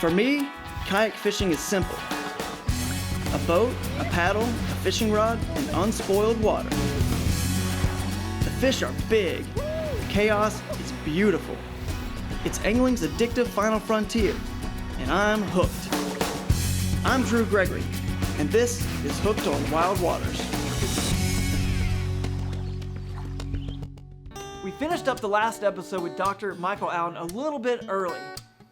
For me, kayak fishing is simple. A boat, a paddle, a fishing rod, and unspoiled water. The fish are big. The chaos is beautiful. It's angling's addictive final frontier, and I'm hooked. I'm Drew Gregory, and this is Hooked on Wild Waters. We finished up the last episode with Dr. Michael Allen a little bit early.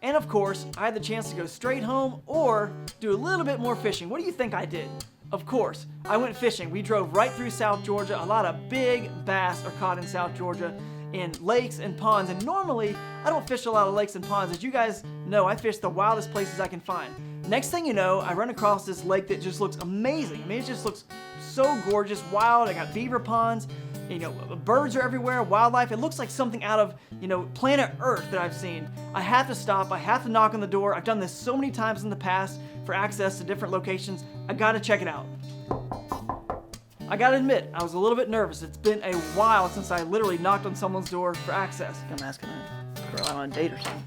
And of course, I had the chance to go straight home or do a little bit more fishing. What do you think I did? Of course, I went fishing. We drove right through South Georgia. A lot of big bass are caught in South Georgia in lakes and ponds. And normally, I don't fish a lot of lakes and ponds. As you guys know, I fish the wildest places I can find. Next thing you know, I run across this lake that just looks amazing. I mean, it just looks so gorgeous, wild. I got beaver ponds. Birds are everywhere, wildlife. It looks like something out of, planet Earth that I've seen. I have to stop. I have to knock on the door. I've done this so many times in the past for access to different locations. I gotta check it out. I gotta admit, I was a little bit nervous. It's been a while since I literally knocked on someone's door for access. I'm asking a girl out on a date or something.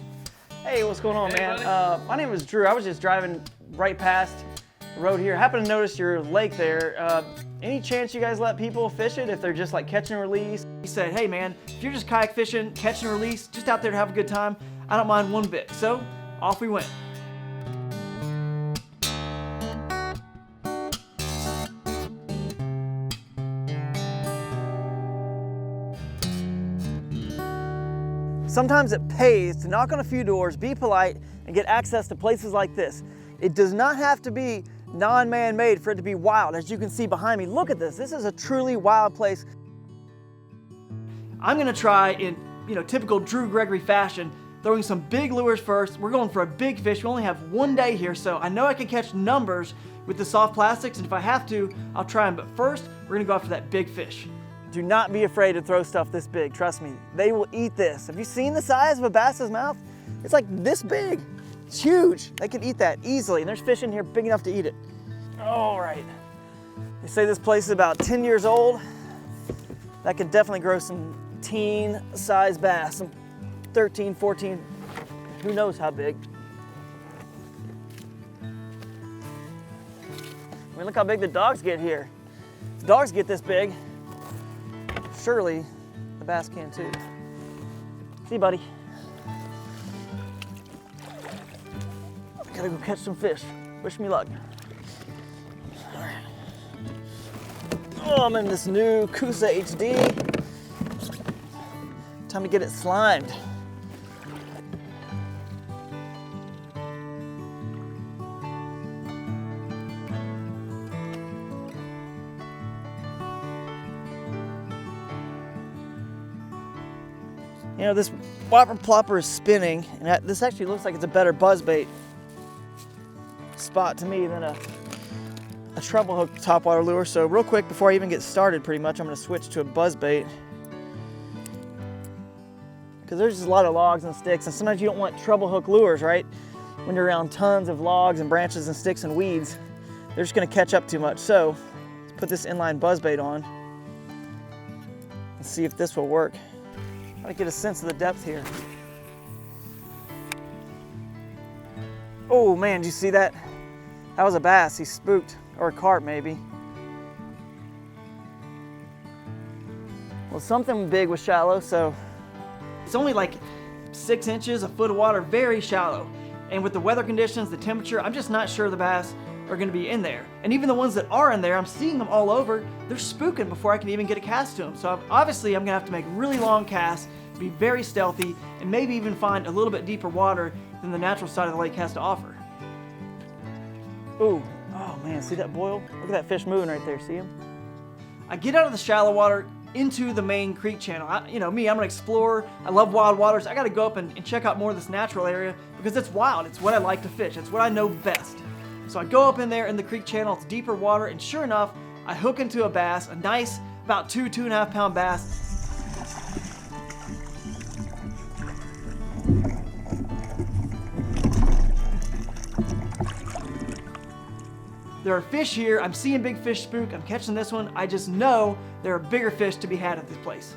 Hey, what's going on, man? My name is Drew. I was just driving right past the road here. Happened to notice your lake there. Any chance you guys let people fish it if they're just like catch and release? He said, hey man, if you're just kayak fishing, catch and release, just out there to have a good time, I don't mind one bit. So, off we went. Sometimes it pays to knock on a few doors, be polite, and get access to places like this. It does not have to be non-man-made for it to be wild. As you can see behind me, look at this. This is a truly wild place. I'm gonna try in, typical Drew Gregory fashion, throwing some big lures first. We're going for a big fish. We only have one day here, so I know I can catch numbers with the soft plastics, and if I have to, I'll try them. But first, we're gonna go after that big fish. Do not be afraid to throw stuff this big. Trust me, they will eat this. Have you seen the size of a bass's mouth? It's like this big. It's huge. They can eat that easily, and there's fish in here big enough to eat it. All right. They say this place is about 10 years old. That could definitely grow some teen-sized bass, some 13, 14, who knows how big. I mean, look how big the dogs get here. If dogs get this big, surely the bass can too. See you, buddy. Gotta go catch some fish. Wish me luck. Oh, I'm in this new Kusa HD. Time to get it slimed. This whopper plopper is spinning, and this actually looks like it's a better buzzbait spot to me than a treble hook topwater lure. So real quick, before I even get started, pretty much, I'm gonna switch to a buzzbait, because there's just a lot of logs and sticks, and sometimes you don't want treble hook lures, right? When you're around tons of logs and branches and sticks and weeds, they're just gonna catch up too much. So let's put this inline buzzbait on and see if this will work. I want to get a sense of the depth here. Oh man, did you see that? That was a bass. He spooked, or a carp maybe. Well, something big was shallow, so it's only like 6 inches, a foot of water, very shallow. And with the weather conditions, the temperature, I'm just not sure the bass are going to be in there. And even the ones that are in there, I'm seeing them all over. They're spooking before I can even get a cast to them. So obviously, I'm going to have to make really long casts, be very stealthy, and maybe even find a little bit deeper water than the natural side of the lake has to offer. Ooh, oh man, see that boil? Look at that fish moving right there, see him? I get out of the shallow water into the main creek channel. I'm an explorer. I love wild waters. I gotta go up and check out more of this natural area because it's wild. It's what I like to fish. It's what I know best. So I go up in there in the creek channel, it's deeper water, and sure enough, I hook into a bass, a nice, about 2.5 pound bass. There are fish here. I'm seeing big fish spook. I'm catching this one. I just know there are bigger fish to be had at this place.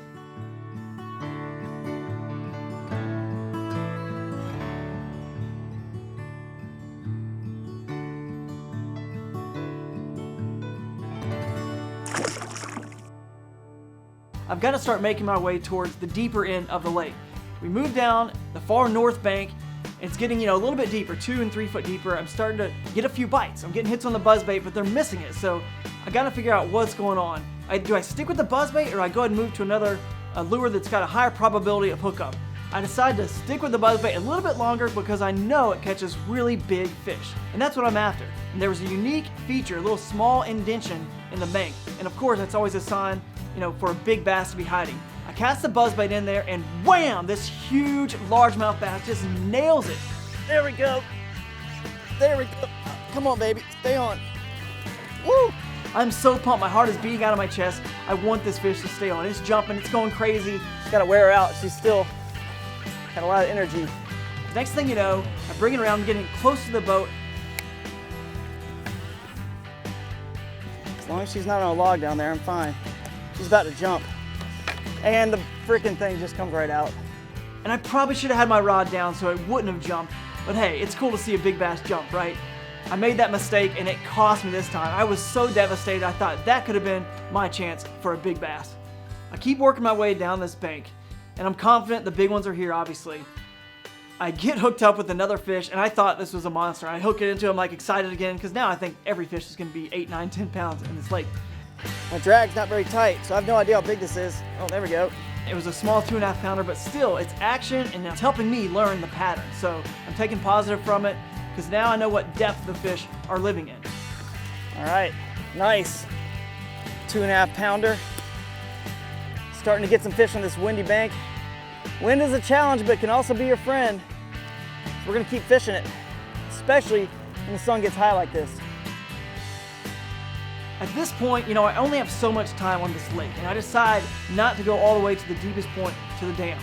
I've got to start making my way towards the deeper end of the lake. We moved down the far north bank. It's getting, a little bit deeper, 2 and 3 foot deeper. I'm starting to get a few bites. I'm getting hits on the buzzbait, but they're missing it. So I got to figure out what's going on. Do I stick with the buzzbait, or do I go ahead and move to another lure that's got a higher probability of hookup? I decided to stick with the buzzbait a little bit longer because I know it catches really big fish. And that's what I'm after. And there was a unique feature, a little small indention in the bank. And of course, that's always a sign, for a big bass to be hiding. I cast the buzzbait in there and wham! This huge largemouth bass just nails it. There we go. There we go. Come on, baby. Stay on. Woo! I'm so pumped. My heart is beating out of my chest. I want this fish to stay on. It's jumping. It's going crazy. Just gotta wear her out. She's still got a lot of energy. Next thing you know, I bring it around, getting close to the boat. As long as she's not on a log down there, I'm fine. She's about to jump. And the freaking thing just comes right out. And I probably should have had my rod down so it wouldn't have jumped. But hey, it's cool to see a big bass jump, right? I made that mistake and it cost me this time. I was so devastated. I thought that could have been my chance for a big bass. I keep working my way down this bank, and I'm confident the big ones are here, obviously. I get hooked up with another fish, and I thought this was a monster. I hook it into him, like excited again, because now I think every fish is going to be 8, 9, 10 pounds in this lake. My drag's not very tight, so I have no idea how big this is. Oh, there we go. It was a small 2.5 pounder, but still, it's action, and it's helping me learn the pattern. So I'm taking positive from it, because now I know what depth the fish are living in. All right, nice. 2.5 pounder. Starting to get some fish on this windy bank. Wind is a challenge, but it can also be your friend. So we're gonna keep fishing it, especially when the sun gets high like this. At this point, I only have so much time on this lake, and I decide not to go all the way to the deepest point to the dam.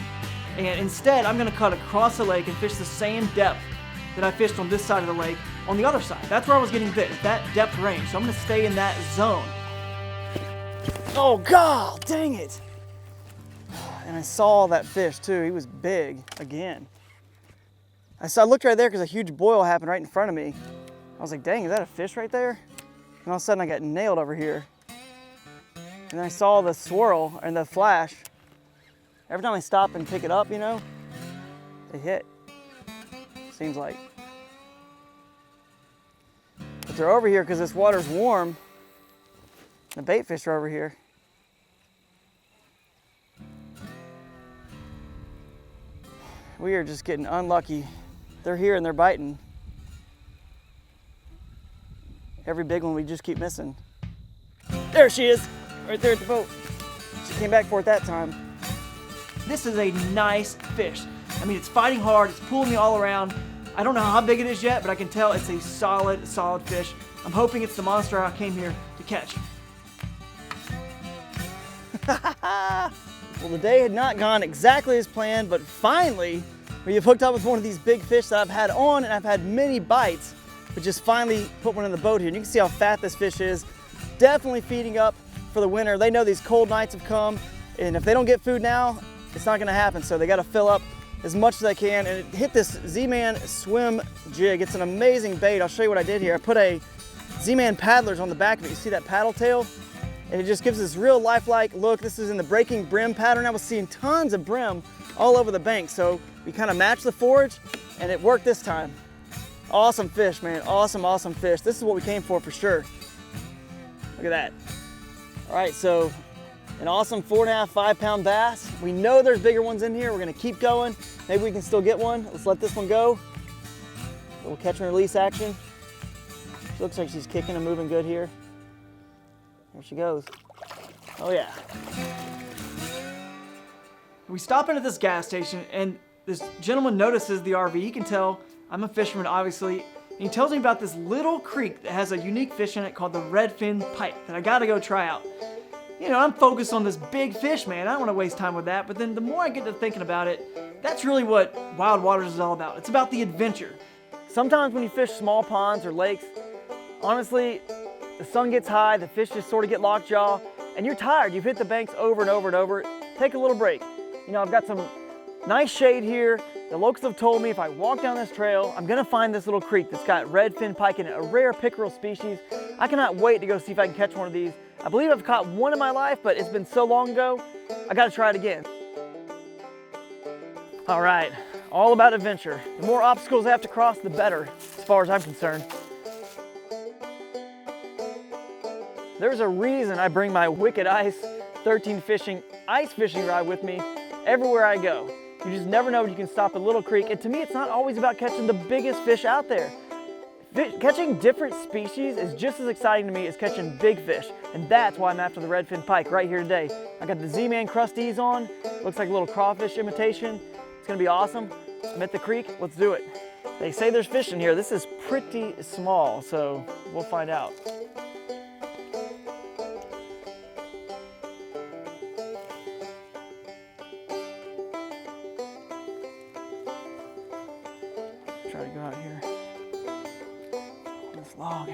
And instead, I'm gonna cut across the lake and fish the same depth that I fished on this side of the lake on the other side. That's where I was getting bit, at that depth range. So I'm gonna stay in that zone. Oh God, dang it. And I saw that fish too. He was big again. I looked right there because a huge boil happened right in front of me. I was like, dang, is that a fish right there? And all of a sudden I got nailed over here. And then I saw the swirl and the flash. Every time I stop and pick it up, they hit. Seems like. But they're over here because this water's warm. The bait fish are over here. We are just getting unlucky. They're here and they're biting. Every big one we just keep missing. There she is, right there at the boat. She came back for it that time. This is a nice fish. I mean, it's fighting hard, it's pulling me all around. I don't know how big it is yet, but I can tell it's a solid fish. I'm hoping it's the monster I came here to catch. Well, the day had not gone exactly as planned, but finally, we have hooked up with one of these big fish that I've had on, and I've had many bites, but just finally put one in the boat here. And you can see how fat this fish is. Definitely feeding up for the winter. They know these cold nights have come, and if they don't get food now, it's not gonna happen. So they gotta fill up as much as they can, and it hit this Z-Man swim jig. It's an amazing bait. I'll show you what I did here. I put a Z-Man paddlers on the back of it. You see that paddle tail? And it just gives this real lifelike look. This is in the breaking brim pattern. I was seeing tons of brim all over the bank. So we kind of matched the forage and it worked this time. Awesome fish, man. Awesome, awesome fish. This is what we came for sure. Look at that. All right, so an awesome 4.5, 5 pound bass. We know there's bigger ones in here. We're gonna keep going. Maybe we can still get one. Let's let this one go. A little catch and release action. She looks like she's kicking and moving good here. There she goes. Oh yeah. We stop into this gas station and this gentleman notices the RV. He can tell I'm a fisherman, obviously. And he tells me about this little creek that has a unique fish in it called the Redfin Pike that I gotta go try out. I'm focused on this big fish, man. I don't want to waste time with that. But then the more I get to thinking about it, that's really what Wild Waters is all about. It's about the adventure. Sometimes when you fish small ponds or lakes, honestly, the sun gets high, the fish just sort of get lockjaw, and you're tired. You've hit the banks over and over and over. Take a little break. I've got some nice shade here. The locals have told me if I walk down this trail, I'm gonna find this little creek that's got redfin pike in it, a rare pickerel species. I cannot wait to go see if I can catch one of these. I believe I've caught one in my life, but it's been so long ago, I gotta try it again. All right, all about adventure. The more obstacles I have to cross, the better, as far as I'm concerned. There's a reason I bring my Wicked Ice 13 fishing ice fishing rod with me everywhere I go. You just never know when you can stop at Little Creek, and to me, it's not always about catching the biggest fish out there. Catching different species is just as exciting to me as catching big fish, and that's why I'm after the Redfin Pike right here today. I got the Z-Man crusties on, looks like a little crawfish imitation. It's gonna be awesome. I'm at the creek, let's do it. They say there's fish in here. This is pretty small, so we'll find out. Try to go out here on this log.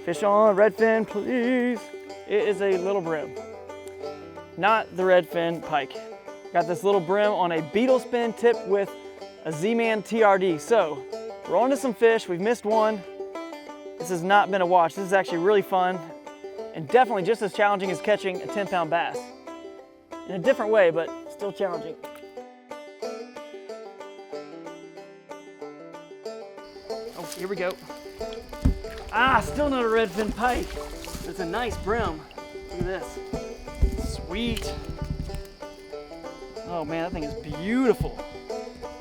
Fish on, redfin, please. It is a little brim, not the Redfin Pike. Got this little brim on a beetle spin tip with a Z-Man TRD. So we're on to some fish. We've missed one. This has not been a wash. This is actually really fun and definitely just as challenging as catching a 10-pound bass. In a different way, but still challenging. Oh, here we go. Ah, still not a Redfin Pike. It's a nice brim. Look at this. Sweet. Oh man, that thing is beautiful.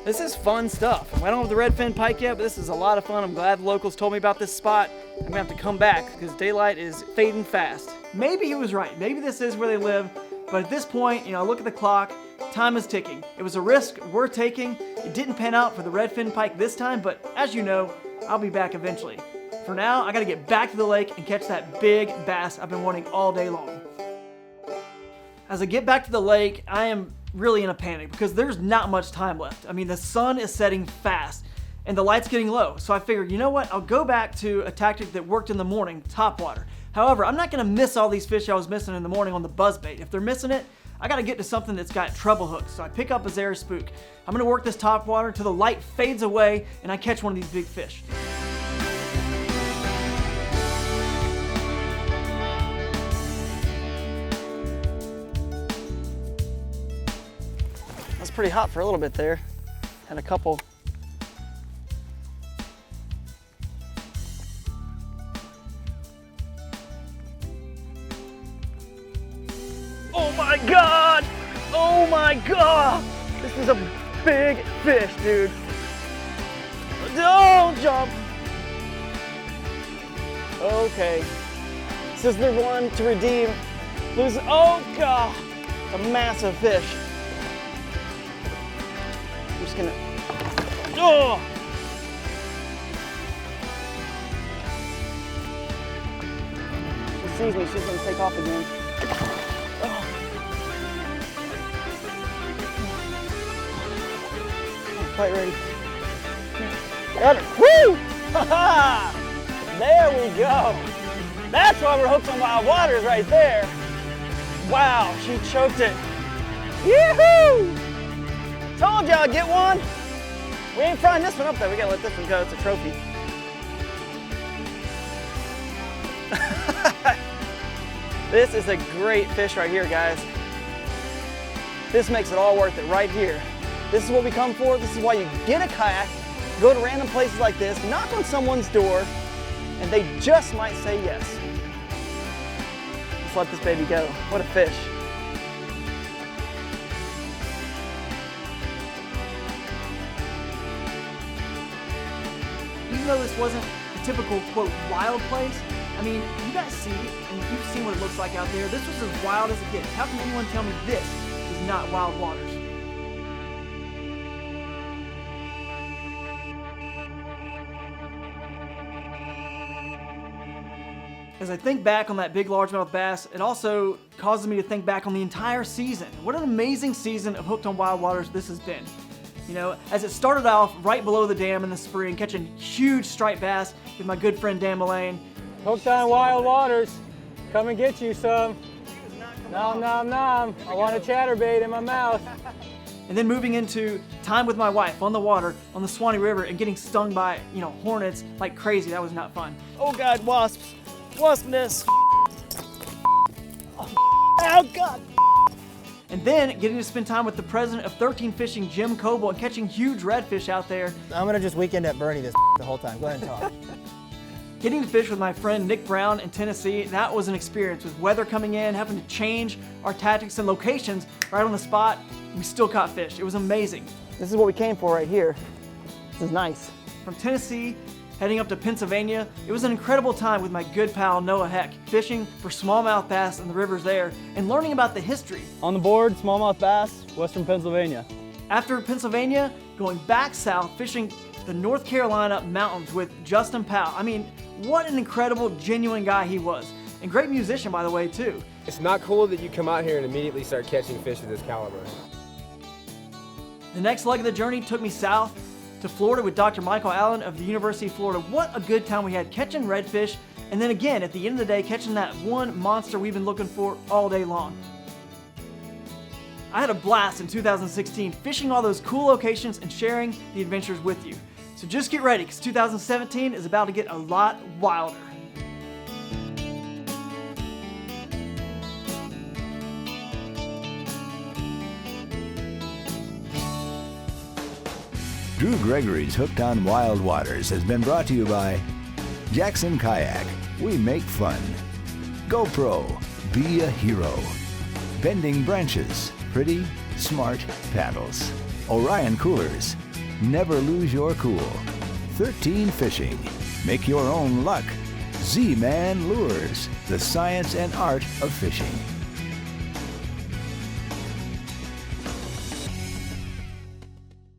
This is fun stuff. I don't have the Redfin Pike yet, but this is a lot of fun. I'm glad the locals told me about this spot. I'm gonna have to come back because daylight is fading fast. Maybe he was right. Maybe this is where they live, but at this point, look at the clock. Time is ticking. It was a risk worth taking. It didn't pan out for the Redfin Pike this time, but as you know, I'll be back eventually. For now, I gotta get back to the lake and catch that big bass I've been wanting all day long. As I get back to the lake, I am really in a panic because there's not much time left. I mean, the sun is setting fast and the light's getting low. So I figured, you know what? I'll go back to a tactic that worked in the morning, topwater. However, I'm not gonna miss all these fish I was missing in the morning on the buzzbait. If they're missing it, I gotta get to something that's got treble hooks. So I pick up a Zara spook. I'm gonna work this topwater until the light fades away and I catch one of these big fish. Pretty hot for a little bit there. Had a couple. Oh my God! Oh my God! This is a big fish, dude. Don't jump. Okay. This is the one to redeem. Lose. Oh God! It's a massive fish. I'm just gonna, oh! She sees me, she's gonna take off again. Oh. I'm quite ready. Got her, woo! Ha-ha! There we go. That's why we're hooked on wild waters right there. Wow, she choked it. Yoo-hoo! Told you I'd get one. We ain't frying this one up though. We gotta let this one go. It's a trophy. This is a great fish right here, guys. This makes it all worth it right here. This is what we come for. This is why you get a kayak, go to random places like this, knock on someone's door, and they just might say yes. Let's let this baby go. What a fish. Even though this wasn't a typical, quote, wild place, I mean, you guys see, and you've seen what it looks like out there. This was as wild as it gets. How can anyone tell me this is not wild waters? As I think back on that big largemouth bass, it also causes me to think back on the entire season. What an amazing season of Hooked on Wild Waters this has been. As it started off right below the dam in the spring, catching huge striped bass with my good friend Dan Mullane. Hooked on Wild Waters, come and get you some. Nom nom nom, I want a chatterbait in my mouth. And then moving into time with my wife on the water, on the Swanee River, and getting stung by, hornets like crazy. That was not fun. Oh God, wasps. Wasp nest. Oh God. And then getting to spend time with the president of 13 Fishing, Jim Coble, and catching huge redfish out there. I'm gonna just weekend at Bernie this the whole time. Go ahead and talk. Getting to fish with my friend Nick Brown in Tennessee, that was an experience with weather coming in, having to change our tactics and locations right on the spot. We still caught fish. It was amazing. This is what we came for right here. This is nice. From Tennessee, heading up to Pennsylvania, it was an incredible time with my good pal Noah Heck, fishing for smallmouth bass in the rivers there and learning about the history. On the board, smallmouth bass, Western Pennsylvania. After Pennsylvania, going back south, fishing the North Carolina mountains with Justin Powell. I mean, what an incredible, genuine guy he was. And great musician, by the way, too. It's not cool that you come out here and immediately start catching fish of this caliber. The next leg of the journey took me south to Florida with Dr. Michael Allen of the University of Florida. What a good time we had catching redfish, and then again, at the end of the day, catching that one monster we've been looking for all day long. I had a blast in 2016 fishing all those cool locations and sharing the adventures with you. So just get ready, because 2017 is about to get a lot wilder. Drew Gregory's Hooked on Wild Waters has been brought to you by Jackson Kayak, we make fun. GoPro, be a hero. Bending Branches, pretty, smart paddles. Orion Coolers, never lose your cool. 13 Fishing, make your own luck. Z-Man Lures, the science and art of fishing.